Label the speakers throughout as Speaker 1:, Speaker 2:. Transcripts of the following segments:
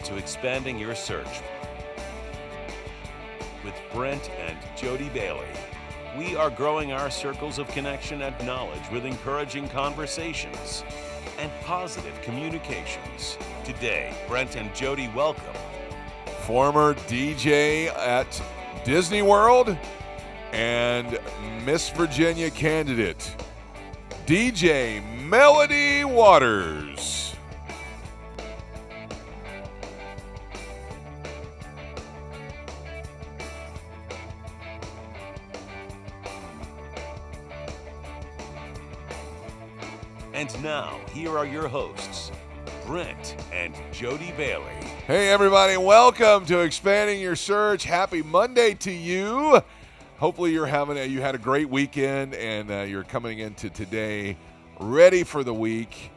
Speaker 1: to Expanding Your Search with Brent and Jody Bailey. We are growing our circles of connection and knowledge with encouraging conversations and positive communications. Today, Brent and Jody welcome
Speaker 2: former DJ at Disney World and Miss Virginia candidate, DJ Melody Waters.
Speaker 1: And now, here are your hosts, Brent and Jody Bailey.
Speaker 2: Hey everybody, welcome to Expanding Your Search. Happy Monday to you. Hopefully you had a great weekend and you're coming into today ready for the week.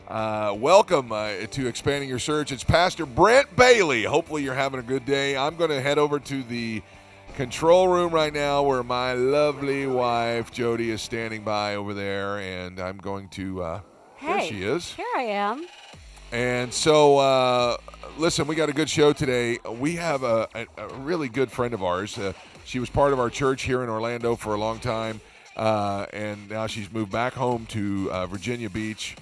Speaker 2: Welcome to Expanding Your Search. It's Pastor Brent Bailey. Hopefully you're having a good day. I'm going to head over to the control room right now where my lovely wife Jody is standing by over there, and I'm going to
Speaker 3: Hey,
Speaker 2: here she is.
Speaker 3: Here I am.
Speaker 2: And so listen, we got a good show today. We have a really good friend of ours. She was part of our church here in Orlando for a long time, and now she's moved back home to Virginia Beach.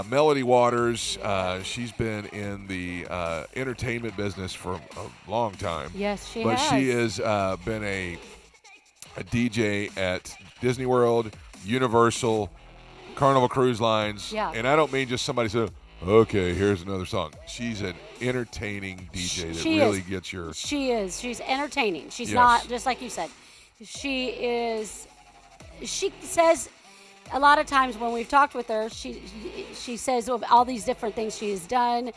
Speaker 2: Melody Waters, she's been in the entertainment business for a long time.
Speaker 3: Yes, she
Speaker 2: but
Speaker 3: has.
Speaker 2: she has been a DJ at Disney World, Universal, Carnival Cruise Lines.
Speaker 3: Yeah.
Speaker 2: And I don't mean just somebody said, okay, here's another song. She's an entertaining DJ that
Speaker 3: She
Speaker 2: really
Speaker 3: is.
Speaker 2: gets your...
Speaker 3: She is. She's entertaining. She's
Speaker 2: Yes.
Speaker 3: not, just like you said. She says a lot of times when we've talked with her, she says all these different things she's done.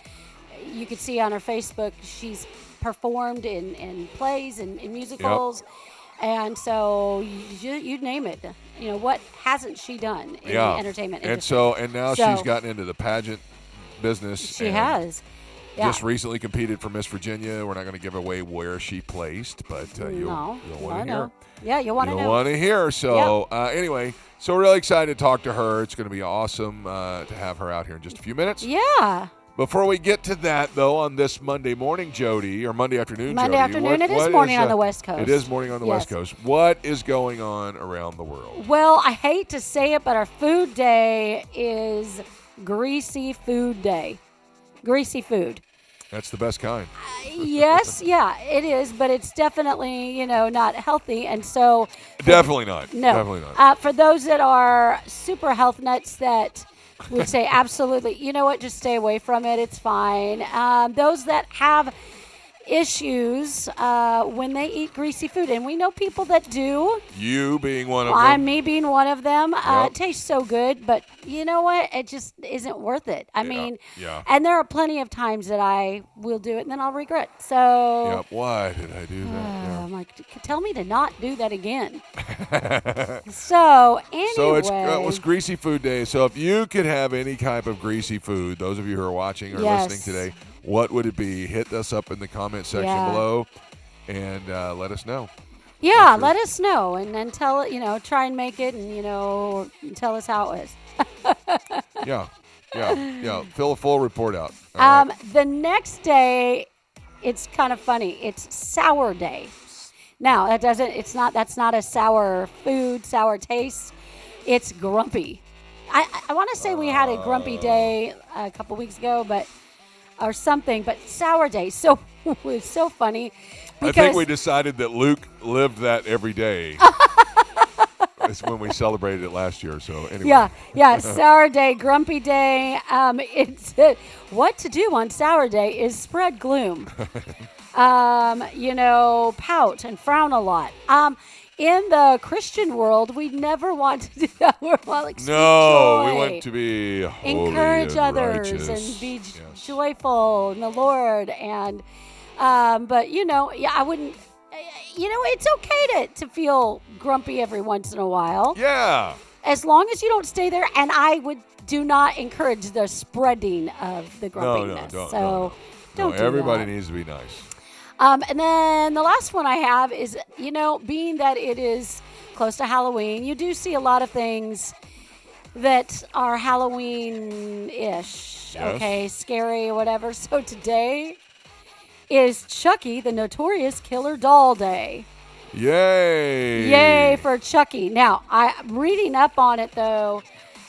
Speaker 3: You can see on her Facebook, she's performed in plays and in musicals. Yep. And so you name it. You know, what hasn't she done in the entertainment industry?
Speaker 2: And now she's gotten into the pageant business.
Speaker 3: She has. Yeah.
Speaker 2: Just recently competed for Miss Virginia. We're not going to give away where she placed, but you'll want to hear.
Speaker 3: Yeah, you'll want to know.
Speaker 2: You'll want to hear. So anyway, so we're really excited to talk to her. It's going to be awesome to have her out here in just a few minutes.
Speaker 3: Yeah.
Speaker 2: Before we get to that, though, on this Monday morning, Jody, or Monday afternoon,
Speaker 3: Monday
Speaker 2: Jody.
Speaker 3: afternoon, it is morning on the West Coast.
Speaker 2: It is morning on the West Coast. What is going on around the world?
Speaker 3: Well, I hate to say it, but our food day is Greasy Food Day. Greasy food.
Speaker 2: That's the best kind.
Speaker 3: Yes, yeah, it is, but it's definitely, not healthy, and so...
Speaker 2: Definitely not.
Speaker 3: No.
Speaker 2: Definitely not.
Speaker 3: For those that are super health nuts that would say absolutely, you know what, just stay away from it, it's fine. Those that have issues when they eat greasy food, and we know people that do.
Speaker 2: You being one of them.
Speaker 3: Me being one of them.
Speaker 2: Yep.
Speaker 3: It tastes so good, but you know what? It just isn't worth it. I mean,
Speaker 2: yeah.
Speaker 3: And there are plenty of times that I will do it and then I'll regret. So.
Speaker 2: Yep. Why did I do that? Yeah.
Speaker 3: I'm like, tell me to not do that again. So anyway.
Speaker 2: So it's Greasy Food Day. So if you could have any type of greasy food, those of you who are watching or listening today, what would it be? Hit us up in the comment section below and let us know.
Speaker 3: Yeah, let us know and then tell it, try and make it and, tell us how it was.
Speaker 2: Yeah. Fill a full report out.
Speaker 3: The next day, it's kind of funny. It's Sour Day. Now, that's not a sour food, sour taste. It's grumpy. I want to say we had a grumpy day a couple weeks ago, or something, but Sour Day. So it was so funny.
Speaker 2: I think we decided that Luke lived that every day. It's when we celebrated it last year. So anyway.
Speaker 3: Yeah. Sour Day, Grumpy Day. It's what to do on Sour Day is spread gloom. Pout and frown a lot. In the Christian world, we never want to do that. We're like,
Speaker 2: no,
Speaker 3: joy.
Speaker 2: we want to be holy
Speaker 3: encourage
Speaker 2: and
Speaker 3: others
Speaker 2: righteous.
Speaker 3: and be joyful in the Lord. And I wouldn't. It's okay to feel grumpy every once in a while.
Speaker 2: Yeah.
Speaker 3: As long as you don't stay there, and I do not encourage the spreading of the grumpiness. Don't do
Speaker 2: everybody
Speaker 3: that.
Speaker 2: needs to be nice.
Speaker 3: And then the last one I have is, being that it is close to Halloween, you do see a lot of things that are Halloween-ish,
Speaker 2: Yes.
Speaker 3: okay, scary or whatever. So today is Chucky, the Notorious Killer Doll Day.
Speaker 2: Yay!
Speaker 3: Yay for Chucky. Now, I'm reading up on it, though.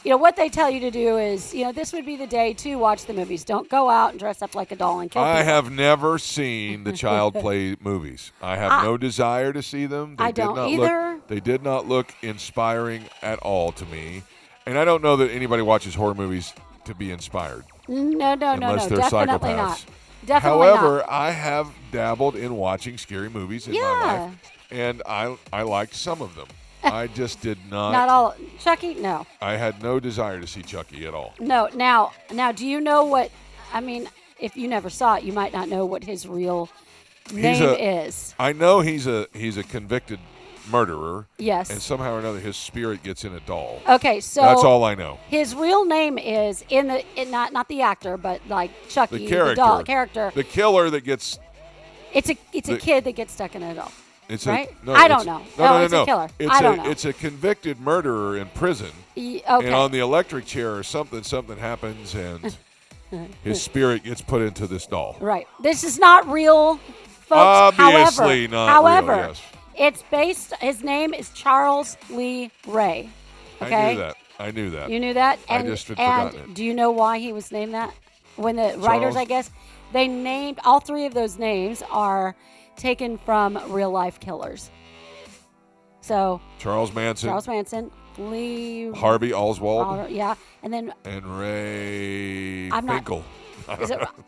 Speaker 3: You know, what they tell you to do is, this would be the day to watch the movies. Don't go out and dress up like a doll and kill people.
Speaker 2: I have never seen the child play movies. I have no desire to see them.
Speaker 3: I don't either.
Speaker 2: They did not look inspiring at all to me. And I don't know that anybody watches horror movies to be inspired.
Speaker 3: No.
Speaker 2: Unless they're
Speaker 3: Definitely
Speaker 2: psychopaths.
Speaker 3: not. Definitely
Speaker 2: However,
Speaker 3: not.
Speaker 2: I have dabbled in watching scary movies in my life, and I liked some of them. I just did not.
Speaker 3: Not all. Chucky? No.
Speaker 2: I had no desire to see Chucky at all.
Speaker 3: No. Now, do you know what? I mean, if you never saw it, you might not know what his real name is.
Speaker 2: I know he's a convicted murderer.
Speaker 3: Yes.
Speaker 2: And somehow or another, his spirit gets in a doll.
Speaker 3: Okay, so
Speaker 2: that's all I know.
Speaker 3: His real name is not the actor, but like Chucky,
Speaker 2: the
Speaker 3: doll character.
Speaker 2: The killer that gets.
Speaker 3: It's a kid that gets stuck in a doll.
Speaker 2: It's
Speaker 3: right?
Speaker 2: No,
Speaker 3: I don't know.
Speaker 2: No.
Speaker 3: It's a killer.
Speaker 2: I
Speaker 3: don't know.
Speaker 2: It's a convicted murderer in prison.
Speaker 3: Okay.
Speaker 2: And on the electric chair or something happens, and his spirit gets put into this doll.
Speaker 3: Right. This is not real, folks.
Speaker 2: Obviously
Speaker 3: however,
Speaker 2: real, yes.
Speaker 3: It's based. His name is Charles Lee Ray. Okay.
Speaker 2: I knew that.
Speaker 3: You knew that.
Speaker 2: I just had forgotten it.
Speaker 3: Do you know why he was named that? When the writers, I guess, they named all three of those names are taken from real life killers. So
Speaker 2: Charles Manson,
Speaker 3: Lee
Speaker 2: Harvey Oswald,
Speaker 3: and then
Speaker 2: Ray Finkel.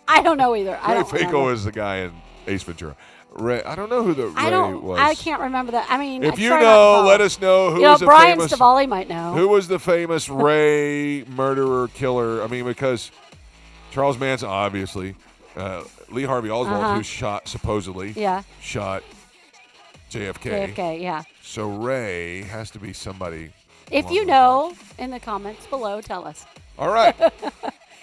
Speaker 3: I don't know either.
Speaker 2: Ray Finkel is the guy in Ace Ventura. Ray, I don't know who the Ray was.
Speaker 3: I can't remember that. I mean,
Speaker 2: if you know, let us know who was the
Speaker 3: Brian
Speaker 2: famous.
Speaker 3: Stavali might know.
Speaker 2: Who was the famous Ray murderer killer? I mean, because Charles Manson, obviously, Lee Harvey Oswald, who supposedly shot JFK.
Speaker 3: JFK, yeah.
Speaker 2: So Ray has to be somebody.
Speaker 3: If you know, in the comments below, tell us.
Speaker 2: All right.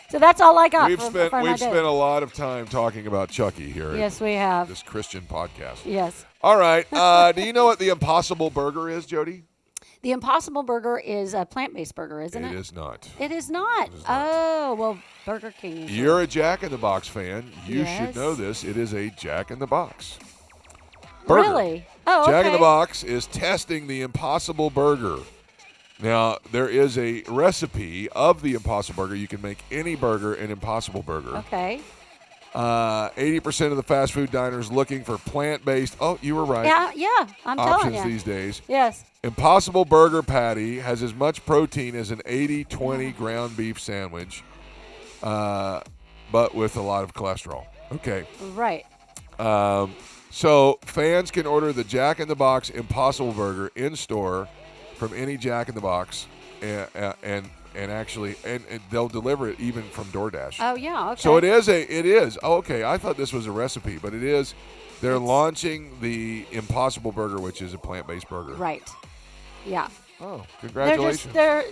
Speaker 3: So that's all I got.
Speaker 2: We've spent a lot of time talking about Chucky here.
Speaker 3: Yes, we have.
Speaker 2: This Christian podcast.
Speaker 3: Yes.
Speaker 2: All right. Do you know what the Impossible Burger is, Jody?
Speaker 3: The Impossible Burger is a plant-based burger, isn't it?
Speaker 2: It is not.
Speaker 3: It is not. Oh, well, Burger King is.
Speaker 2: You're a Jack in the Box fan. You should know this. It is a Jack in the Box burger.
Speaker 3: Really? Oh, okay.
Speaker 2: Jack in the Box is testing the Impossible Burger. Now, there is a recipe of the Impossible Burger. You can make any burger an Impossible Burger.
Speaker 3: Okay.
Speaker 2: 80% of the fast food diners looking for plant-based. Oh, you were right.
Speaker 3: Yeah, I'm telling you.
Speaker 2: Options these days.
Speaker 3: Yes.
Speaker 2: Impossible Burger patty has as much protein as an 80-20 ground beef sandwich, but with a lot of cholesterol. Okay.
Speaker 3: Right.
Speaker 2: So fans can order the Jack in the Box Impossible Burger in store from any Jack in the Box, and actually they'll deliver it even from DoorDash.
Speaker 3: Oh yeah, okay.
Speaker 2: So it is. Oh, okay, I thought this was a recipe, but it is. They're launching the Impossible Burger, which is a plant-based burger.
Speaker 3: Right. Yeah.
Speaker 2: Oh, congratulations!
Speaker 3: They're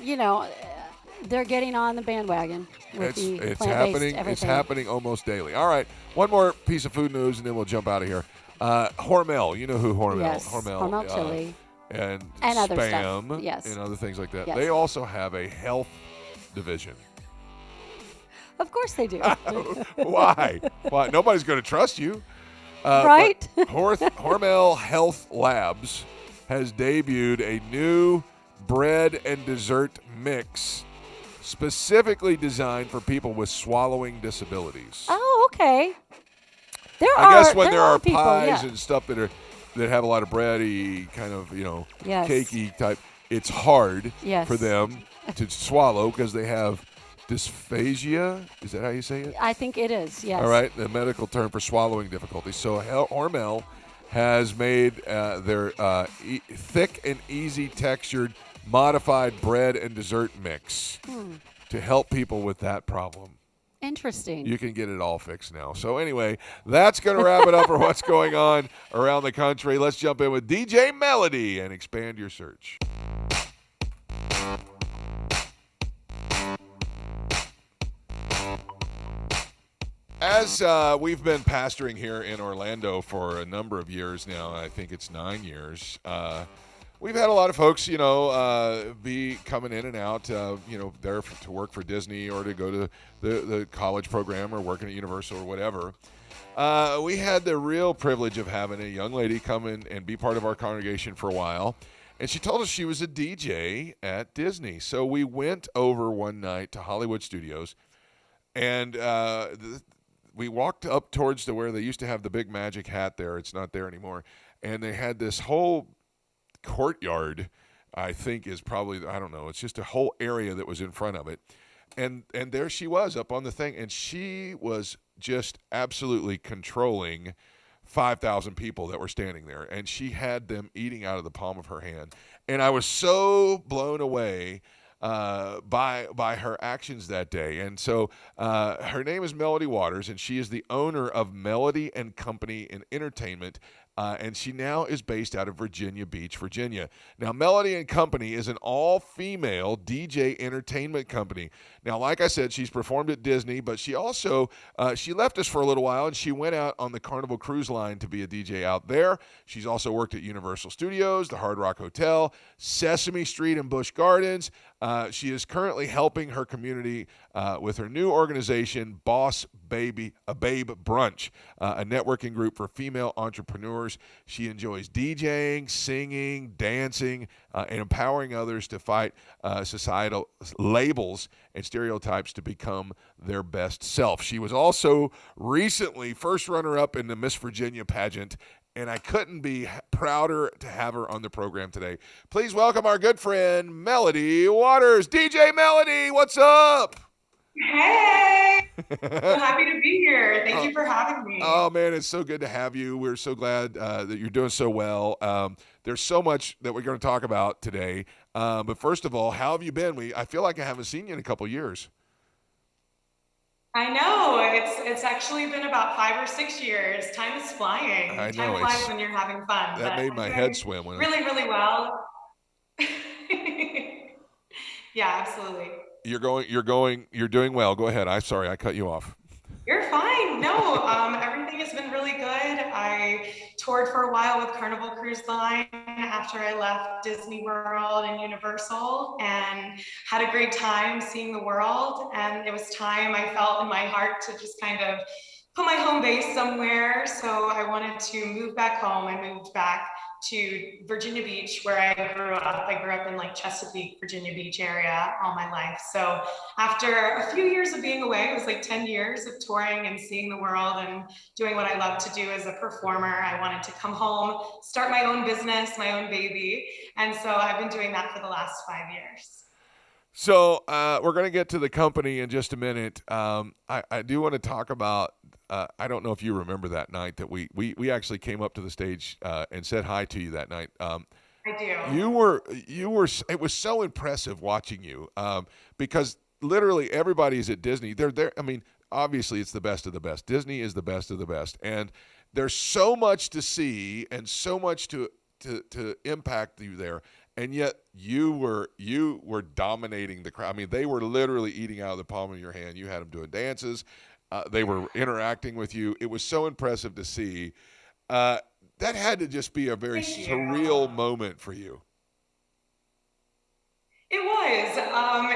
Speaker 3: getting on the bandwagon with the
Speaker 2: it's
Speaker 3: plant-based
Speaker 2: happening.
Speaker 3: everything.
Speaker 2: It's happening almost daily. All right, one more piece of food news, and then we'll jump out of here. Hormel, you know who Hormel?
Speaker 3: Yes.
Speaker 2: Hormel
Speaker 3: chili.
Speaker 2: And
Speaker 3: other
Speaker 2: Spam,
Speaker 3: stuff. Yes.
Speaker 2: and other things like that.
Speaker 3: Yes.
Speaker 2: They also have a health division.
Speaker 3: Of course they do.
Speaker 2: Why? Why? Nobody's going to trust you.
Speaker 3: Right?
Speaker 2: Hormel Health Labs has debuted a new bread and dessert mix specifically designed for people with swallowing disabilities.
Speaker 3: Oh, okay.
Speaker 2: I guess when there are
Speaker 3: people,
Speaker 2: pies and stuff that have a lot of bready, kind of,
Speaker 3: Yes.
Speaker 2: cakey type, it's hard
Speaker 3: Yes.
Speaker 2: for them to swallow because they have dysphagia. Is that how you say it?
Speaker 3: I think it is, yes.
Speaker 2: All right, the medical term for swallowing difficulties. So Hormel has made their thick and easy textured modified bread and dessert mix to help people with that problem.
Speaker 3: Interesting.
Speaker 2: You can get it all fixed now. So anyway, that's going to wrap it up for what's going on around the country. Let's jump in with DJ Melody and expand your search. As we've been pastoring here in Orlando for a number of years now, I think it's 9 years, we've had a lot of folks, be coming in and out, there to work for Disney or to go to the college program or working at Universal or whatever. We had the real privilege of having a young lady come in and be part of our congregation for a while. And she told us she was a DJ at Disney. So we went over one night to Hollywood Studios, and we walked up towards where they used to have the big magic hat there. It's not there anymore. And they had this whole courtyard, I think is probably, I don't know, it's just a whole area that was in front of it. And there she was up on the thing, and she was just absolutely controlling 5,000 people that were standing there, and she had them eating out of the palm of her hand. And I was so blown away by her actions that day. And so her name is Melody Waters, and she is the owner of Melody and Company in Entertainment. And she now is based out of Virginia Beach, Virginia. Now, Melody and Company is an all-female DJ entertainment company. Now, like I said, she's performed at Disney, but she also, she left us for a little while, and she went out on the Carnival Cruise Line to be a DJ out there. She's also worked at Universal Studios, the Hard Rock Hotel, Sesame Street and Busch Gardens. She is currently helping her community with her new organization, Boss Babe Brunch, a networking group for female entrepreneurs. She enjoys DJing, singing, dancing, and empowering others to fight societal labels and stereotypes to become their best self. She was also recently first runner-up in the Miss Virginia pageant, and I couldn't be prouder to have her on the program today. Please welcome our good friend, Melody Waters. DJ Melody, what's up?
Speaker 4: Hey! So happy to be here. Thank you for having me.
Speaker 2: Oh, man, it's so good to have you. We're so glad that you're doing so well. There's so much that we're going to talk about today. But first of all, how have you been? I feel like I haven't seen you in a couple years.
Speaker 4: I know. It's actually been about 5 or 6 years. Time is flying.
Speaker 2: I know.
Speaker 4: Time flies when you're having fun.
Speaker 2: That made my head swim.
Speaker 4: Really, really well. Yeah, absolutely.
Speaker 2: You're doing well. Go ahead. I'm sorry, I cut you off.
Speaker 4: You're fine. No, everything has been really good. I toured for a while with Carnival Cruise Line after I left Disney World and Universal, and had a great time seeing the world. And it was time, I felt in my heart, to just kind of put my home base somewhere. So I wanted to move back home. I moved back to Virginia Beach, where I grew up. I grew up in like Chesapeake, Virginia Beach area all my life. So after a few years of being away, it was like 10 years of touring and seeing the world and doing what I love to do as a performer, I wanted to come home, start my own business, my own baby. And so I've been doing that for the last 5 years.
Speaker 2: So we're going to get to the company in just a minute. I do want to talk about, I don't know if you remember that night that we actually came up to the stage and said hi to you that night.
Speaker 4: I do.
Speaker 2: You were, it was so impressive watching you because literally everybody's at Disney. They're there. I mean, obviously it's the best of the best. Disney is the best of the best. And there's so much to see and so much to impact you there. And yet you were dominating the crowd. I mean, they were literally eating out of the palm of your hand. You had them doing dances. They were interacting with you. It was so impressive to see. That had to just be a very surreal moment for you.
Speaker 4: It was.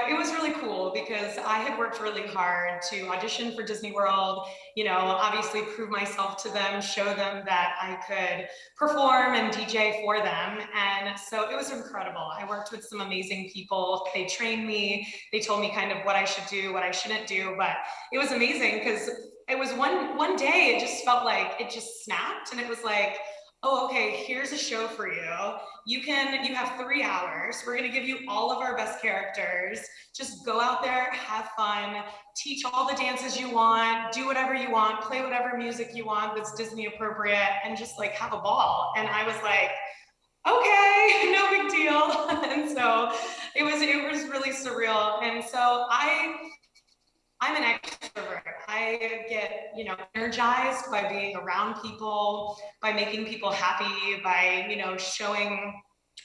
Speaker 4: It was really cool because I had worked really hard to audition for Disney World, obviously prove myself to them, show them that I could perform and DJ for them. And so it was incredible. I worked with some amazing people. They trained me. They told me kind of what I should do, what I shouldn't do. But it was amazing because it was one day, it just felt like it just snapped. And it was like, oh, okay, here's a show for you. You have 3 hours. We're gonna give you all of our best characters. Just go out there, have fun, teach all the dances you want, do whatever you want, play whatever music you want that's Disney appropriate, and just like have a ball. And I was like, okay, no big deal. And so it was really surreal. And so I'm an extrovert. I get, energized by being around people, by making people happy, by, showing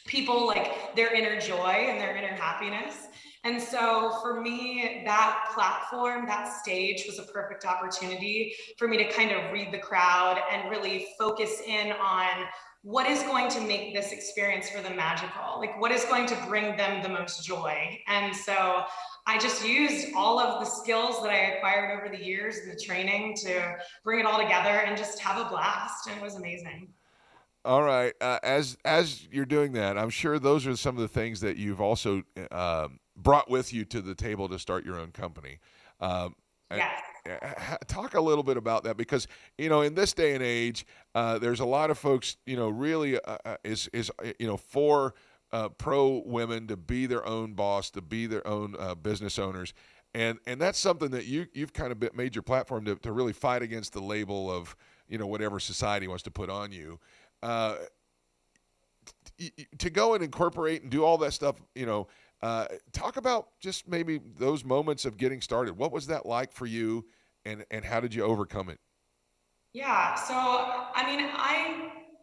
Speaker 4: people like their inner joy and their inner happiness. And so for me, that platform, that stage was a perfect opportunity for me to kind of read the crowd and really focus in on what is going to make this experience for them magical? Like, what is going to bring them the most joy? And so I just used all of the skills that I acquired over the years and the training to bring it all together and just have a blast. And it was amazing.
Speaker 2: All right. As you're doing that, I'm sure those are some of the things that you've also brought with you to the table to start your own company.
Speaker 4: Yes.
Speaker 2: Talk a little bit about that, because in this day and age, there's a lot of folks really for pro women to be their own boss, to be their own business owners, and that's something that you've kind of made your platform to really fight against the label of whatever society wants to put on you. To go and incorporate and do all that stuff, talk about just maybe those moments of getting started. What was that like for you, and how did you overcome it?
Speaker 4: Yeah, so I mean,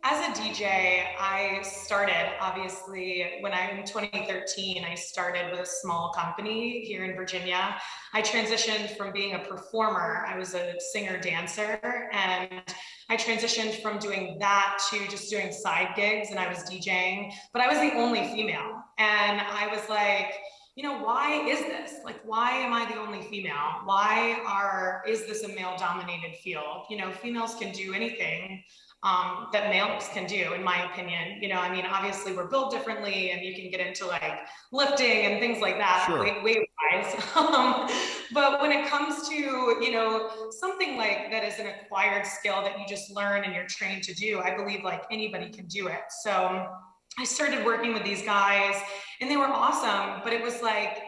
Speaker 4: as a DJ, I started obviously when in 2013, I started with a small company here in Virginia. I transitioned from being a performer, I was a singer dancer, and I transitioned from doing that to just doing side gigs, and I was DJing, but I was the only female. And I was like, why is this? Like, why am I the only female? Is this a male dominated field? Females can do anything that males can do, in my opinion. Obviously we're built differently, and you can get into like lifting and things like that,
Speaker 2: Sure.
Speaker 4: weight wise. But when it comes to, something like that is an acquired skill that you just learn and you're trained to do, I believe like anybody can do it. So I started working with these guys, and they were awesome, but it was like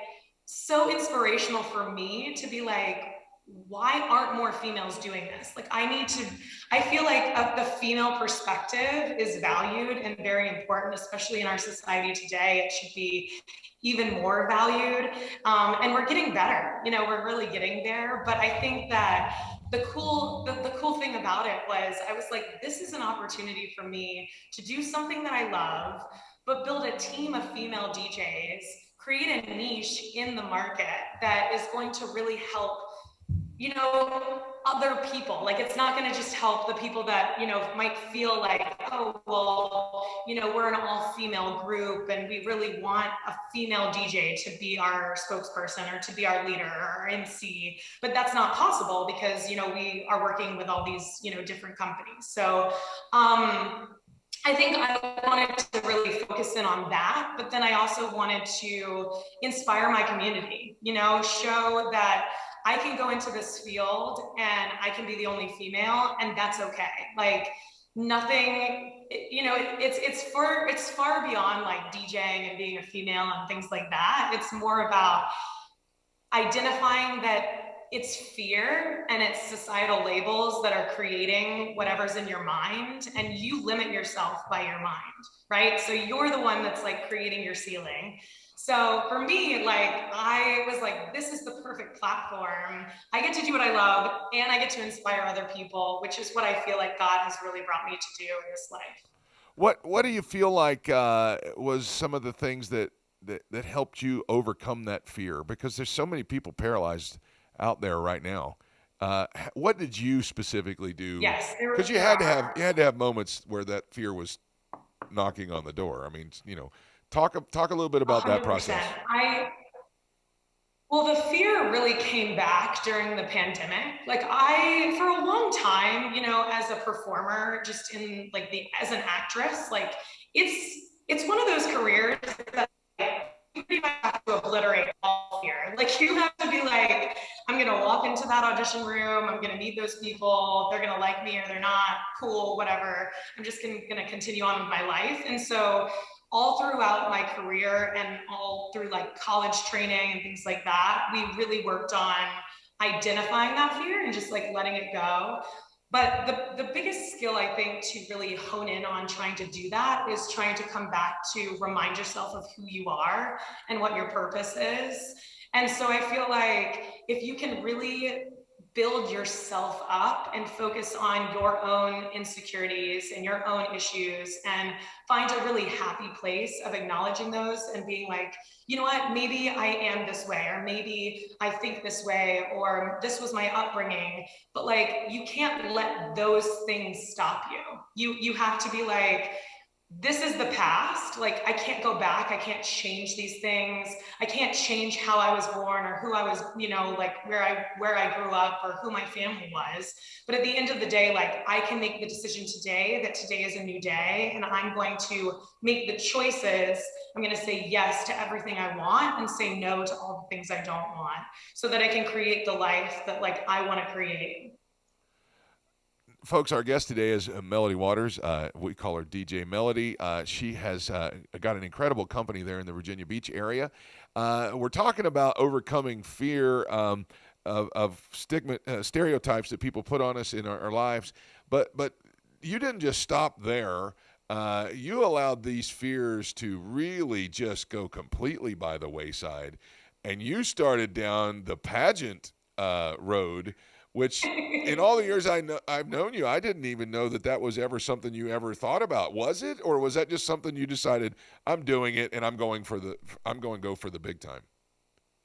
Speaker 4: so inspirational for me to be like, why aren't more females doing this? Like, I feel like the female perspective is valued and very important, especially in our society today. It should be even more valued. And we're getting better, we're really getting there. But I think that the cool thing about it was I was like, this is an opportunity for me to do something that I love, but build a team of female DJs, create a niche in the market that is going to really help other people. Like, it's not going to just help the people that, might feel like, oh, well, we're an all-female group and we really want a female DJ to be our spokesperson or to be our leader or our MC, but that's not possible because, we are working with all these, different companies. So, I think I wanted to really focus in on that, but then I also wanted to inspire my community, show that I can go into this field and I can be the only female, and that's okay. Like, nothing, it's far beyond like DJing and being a female and things like that. It's more about identifying that it's fear and it's societal labels that are creating whatever's in your mind, and you limit yourself by your mind, right? So you're the one that's like creating your ceiling. So for me, like, I was like, this is the perfect platform. I get to do what I love, and I get to inspire other people, which is what I feel like God has really brought me to do in this life.
Speaker 2: What do you feel like was some of the things that helped you overcome that fear? Because there's so many people paralyzed out there right now. What did you specifically do?
Speaker 4: Yes,
Speaker 2: because you had to have moments where that fear was knocking on the door. I mean, talk a little bit about 100%. That process.
Speaker 4: Well, the fear really came back during the pandemic. Like, for a long time, as a performer, just in like as an actress, like it's one of those careers that you pretty much have to obliterate all fear. Like, you have to be like, I'm going to walk into that audition room. I'm going to meet those people. They're going to like me or they're not. Cool, whatever. I'm just going to continue on with my life. And so all throughout my career and all through like college training and things like that, we really worked on identifying that fear and just like letting it go. But the biggest skill, I think, to really hone in on trying to do that is trying to come back to remind yourself of who you are and what your purpose is. And so I feel like if you can really build yourself up and focus on your own insecurities and your own issues and find a really happy place of acknowledging those and being like, you know what, maybe I am this way, or maybe I think this way, or this was my upbringing. But like, you can't let those things stop you. You have to be like, this is the past. Like, I can't go back. I can't change these things. I can't change how I was born or who I was, you know, like where I grew up or who my family was. But at the end of the day, like, I can make the decision today that today is a new day, and I'm going to make the choices. I'm going to say yes to everything I want and say no to all the things I don't want, so that I can create the life that like I want to create.
Speaker 2: Folks, our guest today is Melody Waters. We call her DJ Melody. She has got an incredible company there in the Virginia Beach area. We're talking about overcoming fear of stigma, stereotypes that people put on us in our lives. But you didn't just stop there. You allowed these fears to really just go completely by the wayside, and you started down the pageant road, which in all the years I've known you, I didn't even know that was ever something you ever thought about. Was it, or was that just something you decided, I'm doing it and I'm going to go for the big time?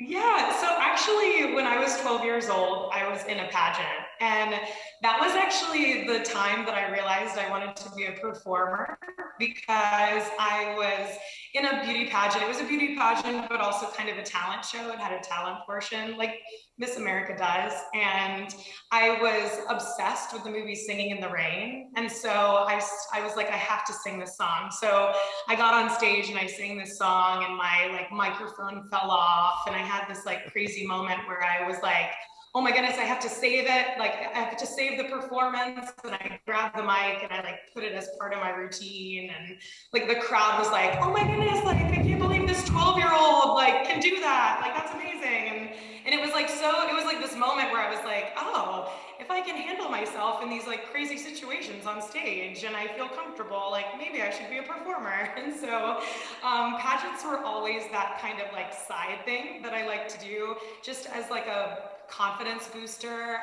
Speaker 4: Yeah, so actually, when I was 12 years old, I was in a pageant, and that was actually the time that I realized I wanted to be a performer, because I was in a beauty pageant. It was a beauty pageant, but also kind of a talent show. It had a talent portion, like Miss America does, and I was obsessed with the movie Singing in the Rain, and so I was like, I have to sing this song. So I got on stage and I sang this song, and my like microphone fell off, and I had this like crazy moment where I was like, oh my goodness, I have to save it. Like, I have to save the performance. And I grabbed the mic and I like put it as part of my routine. And like the crowd was like, oh my goodness, like I can't believe this 12-year-old like can do that. Like, that's amazing. And it was like, it was like this moment where I was like, oh, if I can handle myself in these like crazy situations on stage and I feel comfortable, like maybe I should be a performer. And so pageants were always that kind of like side thing that I like to do, just as like a confidence booster.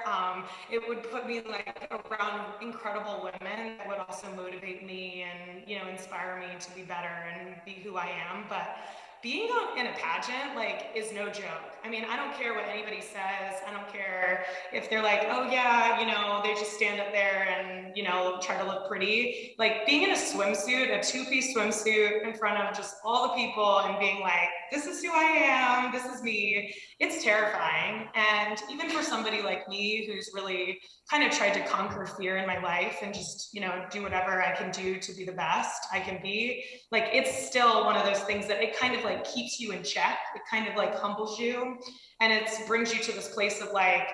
Speaker 4: It would put me like around incredible women that would also motivate me and, you know, inspire me to be better and be who I am. But being in a pageant like is no joke. I mean, I don't care what anybody says. I don't care if they're like, oh yeah, you know, they just stand up there and, you know, try to look pretty. Like being in a swimsuit, a two-piece swimsuit in front of just all the people and being like, this is who I am, this is me. It's terrifying. And even for somebody like me who's really kind of tried to conquer fear in my life and just, you know, do whatever I can do to be the best I can be, like, it's still one of those things that it kind of like keeps you in check. It kind of like humbles you, and it brings you to this place of like,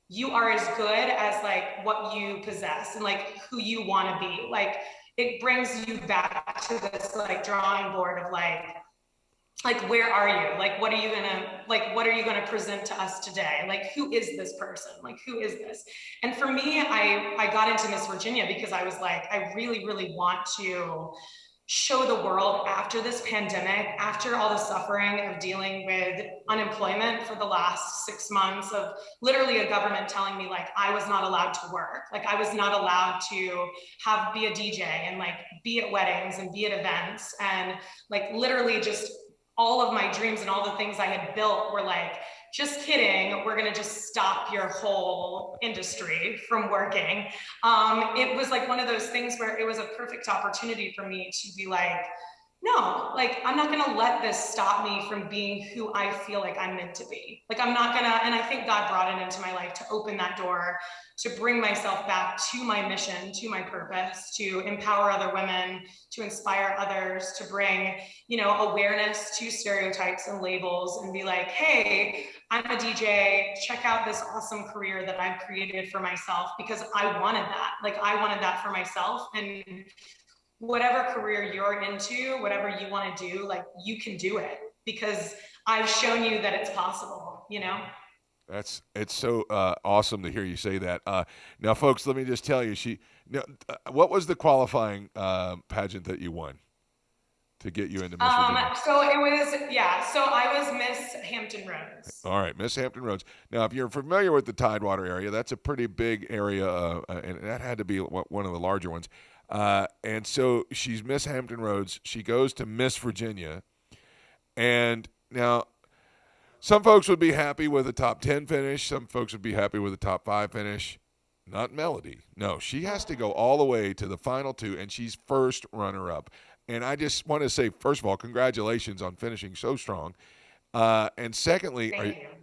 Speaker 4: you are as good as like what you possess and like who you want to be. Like, it brings you back to this like drawing board of like, where are you? Like, what are you gonna present to us today? Like, who is this person? Like, who is this? And for me, I got into Miss Virginia because I was like, I really, really want to show the world after this pandemic, after all the suffering of dealing with unemployment for the last 6 months, of literally a government telling me like I was not allowed to work, like I was not allowed to be a DJ and like be at weddings and be at events, and like literally just all of my dreams and all the things I had built were like, just kidding, we're gonna just stop your whole industry from working. It was like one of those things where it was a perfect opportunity for me to be like, no, like I'm not gonna let this stop me from being who I feel like I'm meant to be. Like I'm not gonna, and I think God brought it into my life to open that door, to bring myself back to my mission, to my purpose, to empower other women, to inspire others, to bring, you know, awareness to stereotypes and labels and be like, hey, I'm a DJ, check out this awesome career that I've created for myself because I wanted that. Like I wanted that for myself, and whatever career you're into, whatever you want to do, like you can do it because I've shown you that it's possible, you know?
Speaker 2: It's so awesome to hear you say that. Now, folks, let me just tell you, what was the qualifying pageant that you won to get you into Miss Virginia?
Speaker 4: So it was, so I was Miss Hampton Roads.
Speaker 2: All right, Miss Hampton Roads. Now, if you're familiar with the Tidewater area, that's a pretty big area, and that had to be one of the larger ones. And so she's Miss Hampton Roads. She goes to Miss Virginia. And now, some folks would be happy with a top 10 finish. Some folks would be happy with a top 5 finish. Not Melody. No, she has to go all the way to the final 2, and she's first runner-up. And I just want to say, first of all, congratulations on finishing so strong. And secondly,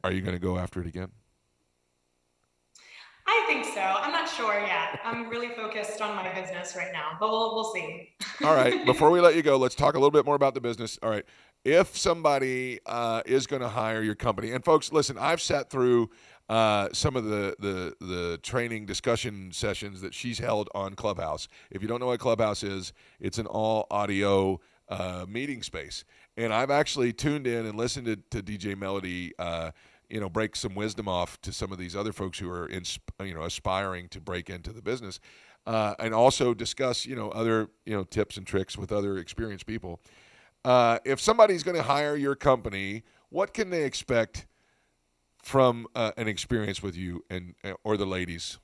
Speaker 2: are you going to go after it again?
Speaker 4: I think so. I'm not sure yet. I'm really focused on my business right now, but we'll see.
Speaker 2: All right. Before we let you go, let's talk a little bit more about the business. All right. If somebody is going to hire your company, and folks, listen, I've sat through some of the training discussion sessions that she's held on Clubhouse. If you don't know what Clubhouse is, it's an all audio meeting space. And I've actually tuned in and listened to DJ Melody, break some wisdom off to some of these other folks who are aspiring to break into the business, and also discuss other tips and tricks with other experienced people. If somebody's going to hire your company, what can they expect from an experience with you or the ladies?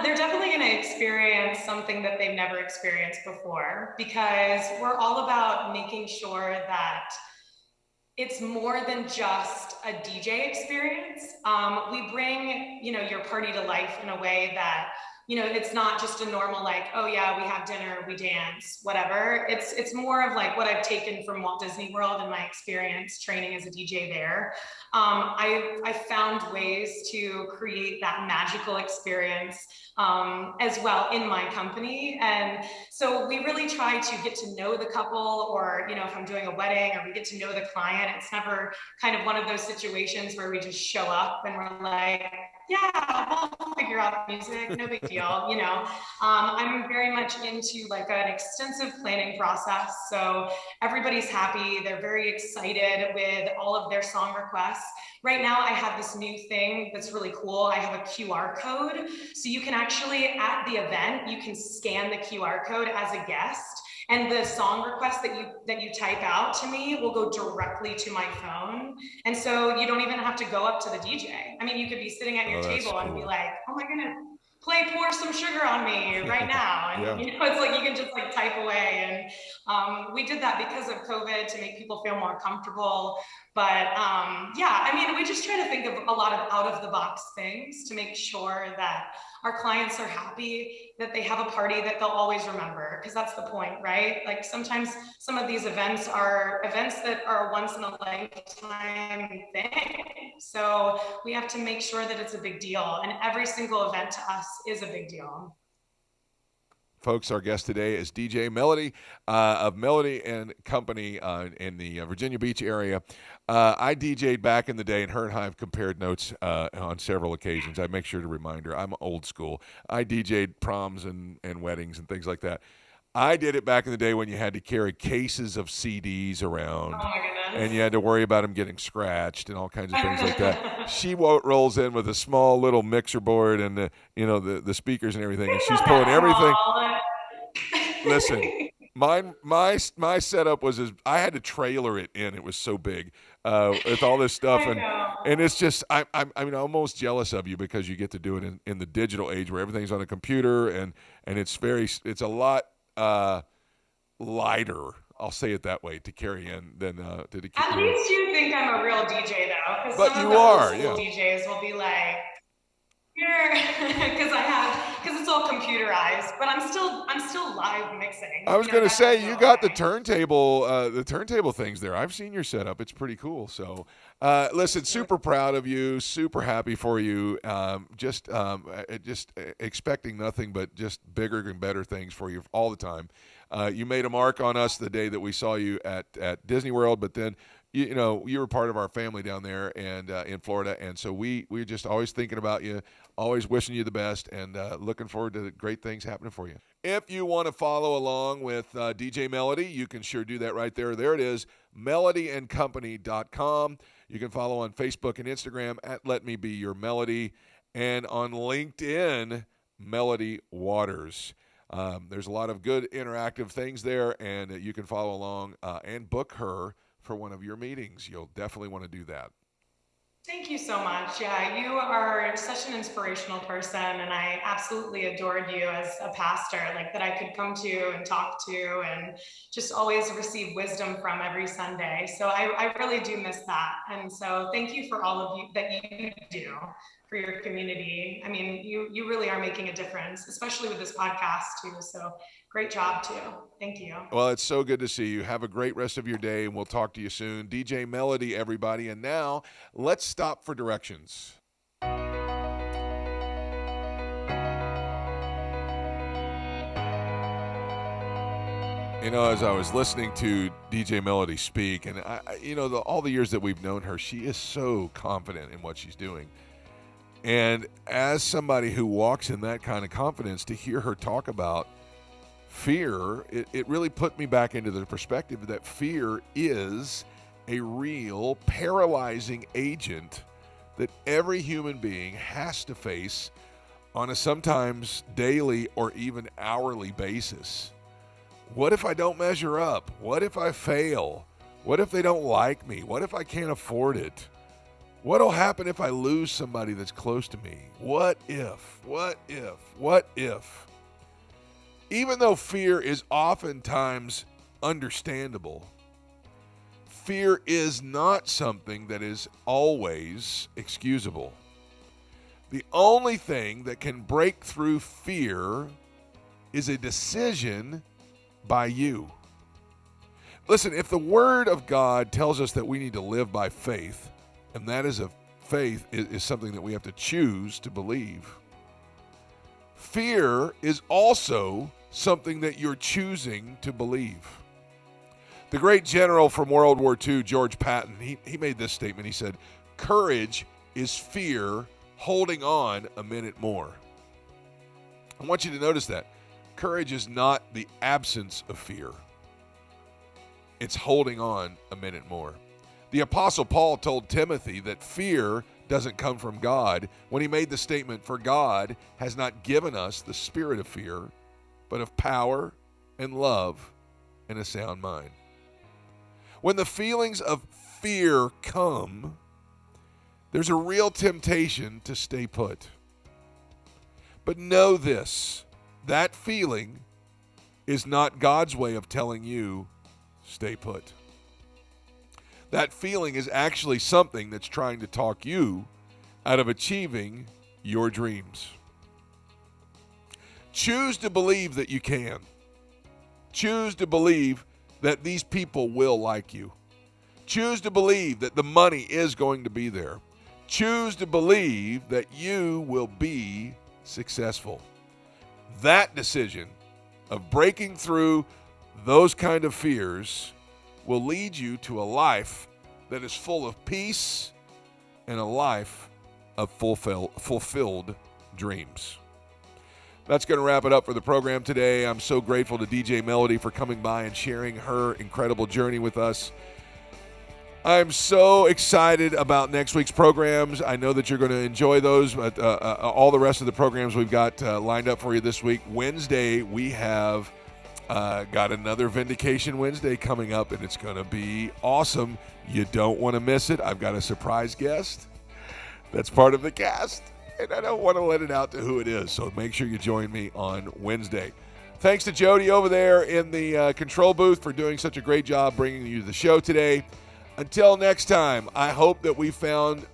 Speaker 4: They're definitely going to experience something that they've never experienced before, because we're all about making sure that it's more than just a DJ experience. We bring, your party to life in a way that, it's not just a normal, like, oh yeah, we have dinner, we dance, whatever. It's more of like what I've taken from Walt Disney World and my experience training as a DJ there. I found ways to create that magical experience as well in my company. And so we really try to get to know the couple, or, if I'm doing a wedding or we get to know the client, it's never kind of one of those situations where we just show up and we're like, yeah, we'll figure out the music, no big deal, I'm very much into like an extensive planning process. So everybody's happy. They're very excited with all of their song requests. Right now, I have this new thing that's really cool. I have a QR code. So you can actually, at the event, you can scan the QR code as a guest. And the song request that you type out to me will go directly to my phone. And so you don't even have to go up to the DJ. I mean, you could be sitting at your table and be like, oh my goodness, pour some sugar on me right now. And it's like you can just like type away. And we did that because of COVID to make people feel more comfortable. But we just try to think of a lot of out of the box things to make sure that our clients are happy, that they have a party that they'll always remember, because that's the point, right? Like sometimes some of these events are events that are a once in a lifetime thing. So we have to make sure that it's a big deal, and every single event to us is a big deal.
Speaker 2: Folks, our guest today is DJ Melody of Melody and Company in the Virginia Beach area. I DJ'd back in the day, and her and I have compared notes on several occasions. I make sure to remind her. I'm old school. I DJ'd proms and weddings and things like that. I did it back in the day when you had to carry cases of CDs around.
Speaker 4: Oh my goodness.
Speaker 2: And you had to worry about them getting scratched and all kinds of things like that. She rolls in with a small little mixer board and the speakers and everything, and she's pulling everything. Listen, my setup was I had to trailer it in. It was so big with all this stuff, and it's just I'm almost jealous of you, because you get to do it in the digital age where everything's on a computer, and it's a lot lighter. I'll say it that way, to carry in than to keep.
Speaker 4: At least you think I'm a real DJ though, because
Speaker 2: but
Speaker 4: some
Speaker 2: you
Speaker 4: of the
Speaker 2: are,
Speaker 4: old school DJs will be like, here, because it's all computerized, but I'm still live mixing.
Speaker 2: I was going to say, you got the turntable things there. I've seen your setup. It's pretty cool. So, listen, super proud of you, super happy for you. Just expecting nothing but just bigger and better things for you all the time. You made a mark on us the day that we saw you at Disney World, but then you were part of our family down there and in Florida, and so we're just always thinking about you, always wishing you the best, and looking forward to great things happening for you. If you want to follow along with DJ Melody, you can sure do that right there. There it is, melodyandcompany.com. You can follow on Facebook and Instagram at Let Me Be Your Melody, and on LinkedIn, Melody Waters. There's a lot of good interactive things there, and you can follow along and book her for one of your meetings. You'll definitely want to do that.
Speaker 4: Thank you so much. Yeah, you are such an inspirational person, and I absolutely adored you as a pastor, like that I could come to and talk to and just always receive wisdom from every Sunday. So I really do miss that. And so thank you for all of you that you do for your community. I mean, you really are making a difference, especially with this podcast too. So great job too. Thank you.
Speaker 2: Well, it's so good to see you. Have a great rest of your day, and we'll talk to you soon. DJ Melody, everybody. And now let's stop for directions. You know, as I was listening to DJ Melody speak, and all the years that we've known her, she is so confident in what she's doing. And as somebody who walks in that kind of confidence, to hear her talk about fear, it really put me back into the perspective that fear is a real paralyzing agent that every human being has to face on a sometimes daily or even hourly basis. What if I don't measure up? What if I fail? What if they don't like me? What if I can't afford it? What'll happen if I lose somebody that's close to me? What if? What if? What if? Even though fear is oftentimes understandable, fear is not something that is always excusable. The only thing that can break through fear is a decision by you. Listen, if the Word of God tells us that we need to live by faith, and that is faith is something that we have to choose to believe, fear is also something that you're choosing to believe. The great general from World War II, George Patton, he made this statement. He said, "Courage is fear holding on a minute more." I want you to notice that. Courage is not the absence of fear. It's holding on a minute more. The Apostle Paul told Timothy that fear doesn't come from God when he made the statement, "For God has not given us the spirit of fear, but of power and love and a sound mind." When the feelings of fear come, there's a real temptation to stay put. But know this, that feeling is not God's way of telling you, stay put. That feeling is actually something that's trying to talk you out of achieving your dreams. Choose to believe that you can. Choose to believe that these people will like you. Choose to believe that the money is going to be there. Choose to believe that you will be successful. That decision of breaking through those kind of fears will lead you to a life that is full of peace and a life of fulfilled dreams. That's going to wrap it up for the program today. I'm so grateful to DJ Melody for coming by and sharing her incredible journey with us. I'm so excited about next week's programs. I know that you're going to enjoy those. All the rest of the programs we've got lined up for you this week. Wednesday, we have got another Vindication Wednesday coming up, and it's going to be awesome. You don't want to miss it. I've got a surprise guest that's part of the cast, and I don't want to let it out to who it is, so make sure you join me on Wednesday. Thanks to Jody over there in the control booth for doing such a great job bringing you the show today. Until next time, I hope that you found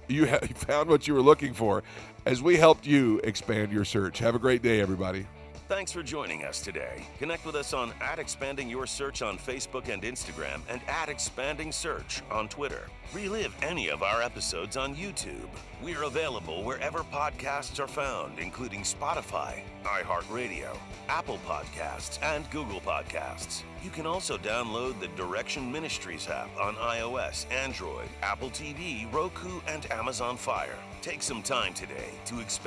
Speaker 2: what you were looking for as we helped you expand your search. Have a great day, everybody.
Speaker 1: Thanks for joining us today. Connect with us on @ExpandingYourSearch on Facebook and Instagram and @ExpandingSearch on Twitter. Relive any of our episodes on YouTube. We're available wherever podcasts are found, including Spotify, iHeartRadio, Apple Podcasts, and Google Podcasts. You can also download the Direction Ministries app on iOS, Android, Apple TV, Roku, and Amazon Fire. Take some time today to expand